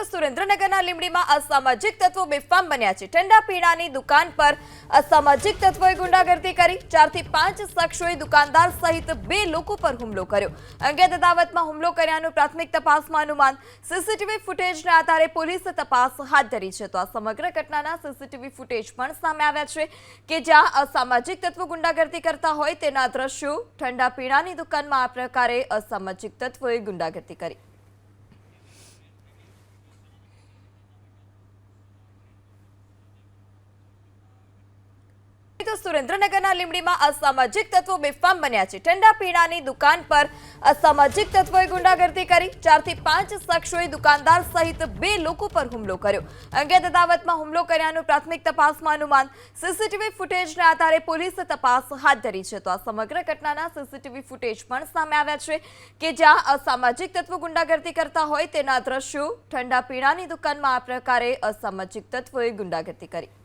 સુરેન્દ્રનગરના લીંબડીમાં અસામાજિક તત્વો બેફામ બન્યા છે। ઠંડા પીણાની દુકાન પર અસામાજિક તત્વોએ ગુંડાગર્દી કરી। 4 થી 5 શખ્સોએ દુકાનદાર સહિત 2 લોકો પર હુમલો કર્યો। અંગે અદાવતમાં હુમલો કર્યાનું પ્રાથમિક તપાસમાં અનુમાન। સીસીટીવી ફૂટેજના આધારે પોલીસે તપાસ હાથ ધરી છે। તો આ સમગ્ર ઘટનાના સીસીટીવી ફૂટેજ પણ સામે આવ્યા છે કે જ્યાં અસામાજિક તત્વો ગુંડાગર્દી કરતા હોય તેના દ્રશ્યો। ઠંડા પીણાની દુકાનમાં આ પ્રકારે અસામાજિક તત્વોએ ગુંડાગર્દી કરી। સુરેન્દ્રનગરના લીંબડીમાં અસામાજિક તત્વો બેફામ બન્યા છે। ઠંડા પીણાની દુકાન પર અસામાજિક તત્વોએ ગુંડાગર્દી કરી। 4 થી 5 શખ્સોએ દુકાનદાર સહિત 2 લોકો પર હુમલો કર્યો। અંગે અદાવતમાં હુમલો કર્યાનું પ્રાથમિક તપાસમાં અનુમાન। સીસીટીવી ફૂટેજના આધારે પોલીસે તપાસ હાથ ધરી છે। તો આ સમગ્ર ઘટનાના સીસીટીવી ફૂટેજ પણ સામે આવ્યા છે કે જ્યાં અસામાજિક તત્વો ગુંડાગર્દી કરતા હોય તેના દ્રશ્યો। ઠંડા પીણાની દુકાનમાં આ પ્રકારે અસામાજિક તત્વોએ ગુંડાગર્દી કરી।